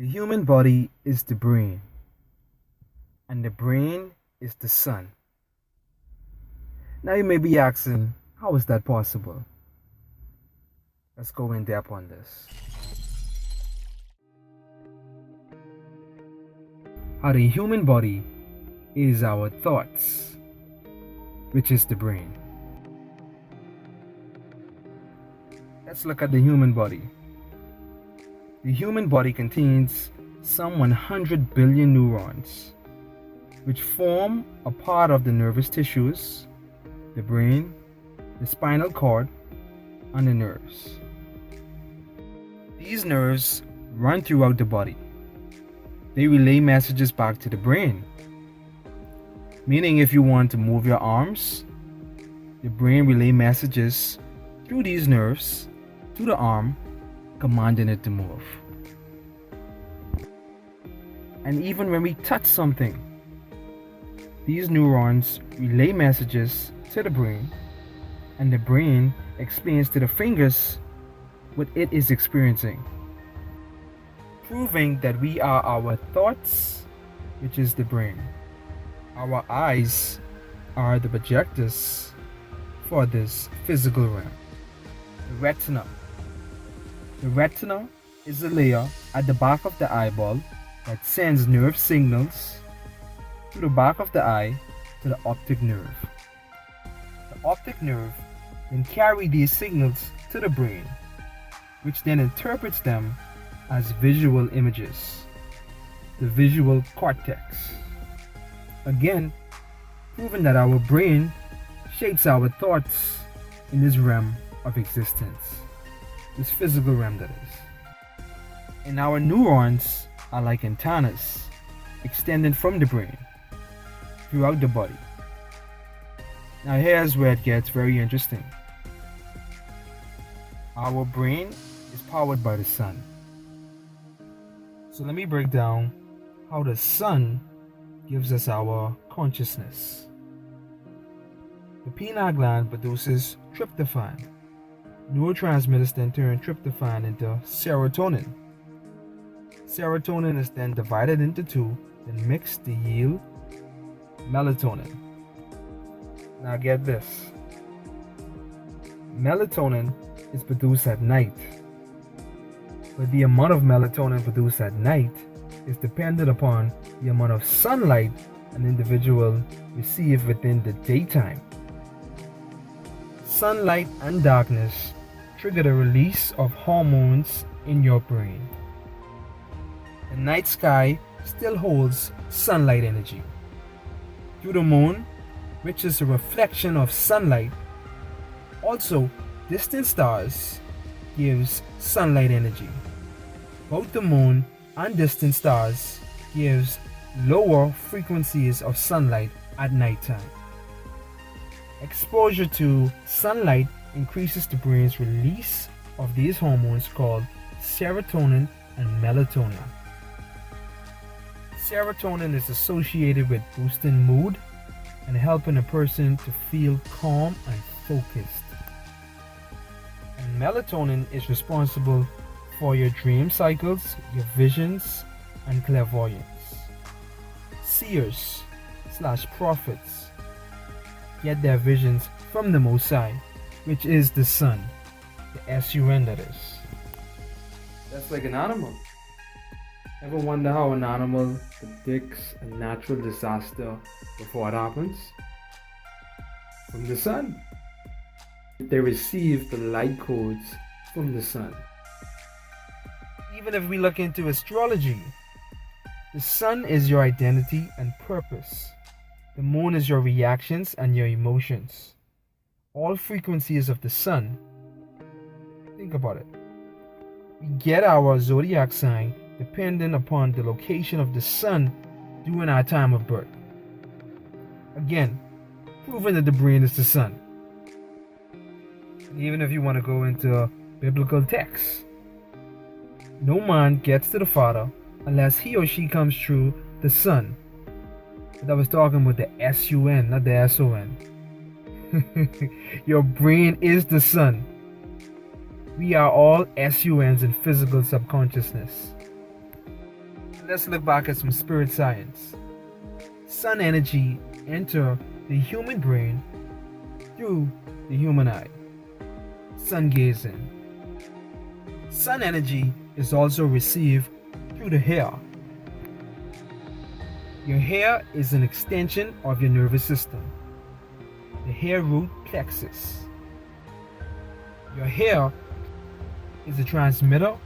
The human body is the brain, and the brain is the sun. Now you may be asking, how is that possible? Let's go in depth on this. How the human body is our thoughts, which is the brain. Let's look at the human body. The human body contains some 100 billion neurons, which form a part of the nervous tissues, the brain, the spinal cord, and the nerves. These nerves run throughout the body. They relay messages back to the brain. Meaning if you want to move your arms, the brain relay messages through these nerves to the arm, commanding it to move. And even when we touch something, these neurons relay messages to the brain, and the brain explains to the fingers what it is experiencing, proving that we are our thoughts, which is the brain. Our eyes are the projectors for this physical realm. The retina. The retina is a layer at the back of the eyeball that sends nerve signals through the back of the eye to the optic nerve. The optic nerve then carries these signals to the brain, which then interprets them as visual images, the visual cortex. Again, proving that our brain shapes our thoughts in this realm of existence, this physical realm that is. And our neurons are like antennas extending from the brain throughout the body. Now here's where it gets very interesting. Our brain is powered by the sun. So let me break down how the sun gives us our consciousness. The pineal gland produces tryptophan. Neurotransmitters then turn tryptophan into serotonin. Serotonin is then divided into two, then mixed to yield melatonin. Now get this. Melatonin is produced at night, but the amount of melatonin produced at night is dependent upon the amount of sunlight an individual receives within the daytime. Sunlight and darkness trigger the release of hormones in your brain. The night sky still holds sunlight energy. Through the moon, which is a reflection of sunlight, also distant stars gives sunlight energy. Both the moon and distant stars gives lower frequencies of sunlight at nighttime. Exposure to sunlight increases the brain's release of these hormones called serotonin and melatonin. Serotonin is associated with boosting mood and helping a person to feel calm and focused. And melatonin is responsible for your dream cycles, your visions, and clairvoyance. Seers/prophets get their visions from the Most High, which is the sun, the S-U-N that is. That's like an animal. Ever wonder how an animal predicts a natural disaster before it happens? From the sun. They receive the light codes from the sun. Even if we look into astrology, the sun is your identity and purpose. The moon is your reactions and your emotions. All frequencies of the sun. Think about it. We get our zodiac sign depending upon the location of the sun during our time of birth. Again, proving that the brain is the sun. And even if you want to go into biblical texts, no man gets to the Father unless he or she comes through the Son. But I was talking about the S-U-N, not the S-O-N. Your brain is the sun. We are all SUNs in physical subconsciousness. let's look back at some spirit science. Sun energy enter the human brain through the human eye. Sun gazing. Sun energy is also received through the hair. Your hair is an extension of your nervous system, the hair root plexus. Your hair is a transmitter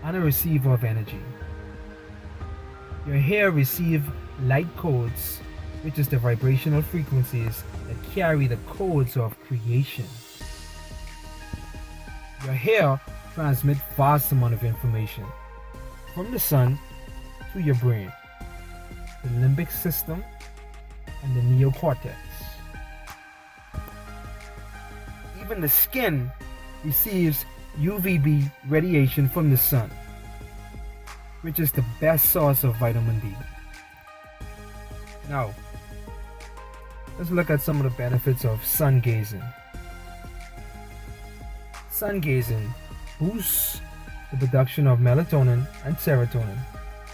and a receiver of energy. Your hair receives light codes, which is the vibrational frequencies that carry the codes of creation. Your hair transmits vast amount of information from the sun to your brain, the limbic system, and the neocortex. Even the skin receives UVB radiation from the sun, which is the best source of vitamin D. Now, let's look at some of the benefits of sun gazing. Sun gazing boosts the production of melatonin and serotonin,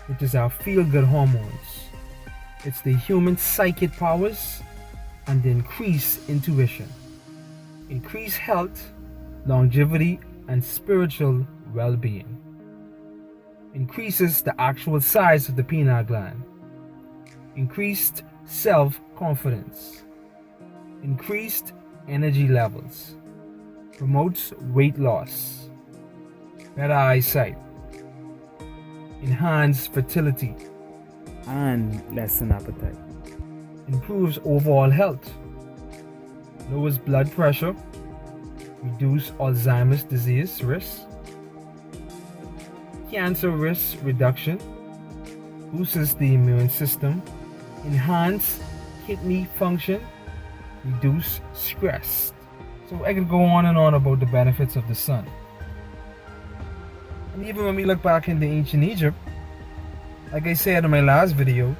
which is our feel-good hormones. It's the human psychic powers and the increased intuition, increased health, longevity, and spiritual well-being. Increases the actual size of the pineal gland. Increased self-confidence. Increased energy levels. Promotes weight loss. Better eyesight. Enhanced fertility. And lessen appetite. Improves overall health. Lowers blood pressure. Reduce Alzheimer's disease risk. Cancer risk reduction. Boosts the immune system. Enhance kidney function. Reduce stress. So I could go on and on about the benefits of the sun. And even when we look back into ancient Egypt, like I said in my last video,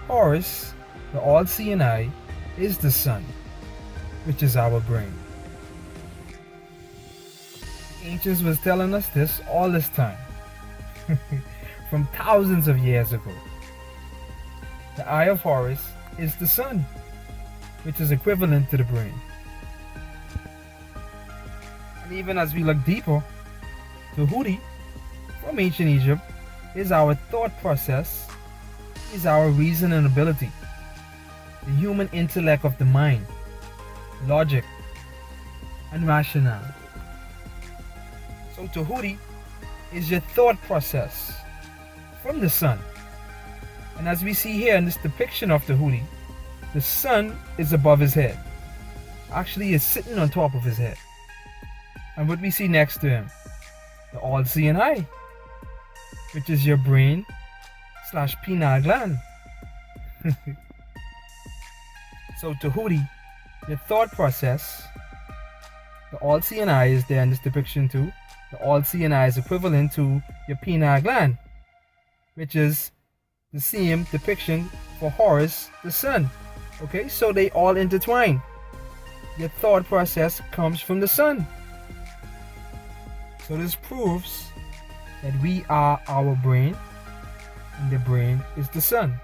Horus, the all-seeing eye, is the sun, which is our brain. Ancients was telling us this all this time, from thousands of years ago. The eye of Horus is the sun, which is equivalent to the brain. And even as we look deeper, the Houthi from ancient Egypt is our thought process, is our reasoning ability, the human intellect of the mind, logic, and rationale. So Tahuti is your thought process from the sun. And as we see here in this depiction of Tahuti, the sun is above his head. Actually, is sitting on top of his head. And what we see next to him, the all-seeing eye, which is your brain / pineal gland. So Tahuti, your thought process, the all-seeing eye is there in this depiction too. The all-seeing eye is equivalent to your pineal gland, which is the same depiction for Horus, the sun. Okay, so they all intertwine. Your thought process comes from the sun. So this proves that we are our brain, and the brain is the sun.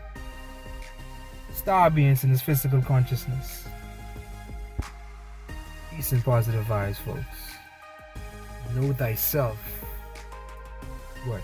Star beings in this physical consciousness. Peace and positive vibes, folks. Know thyself. Worth.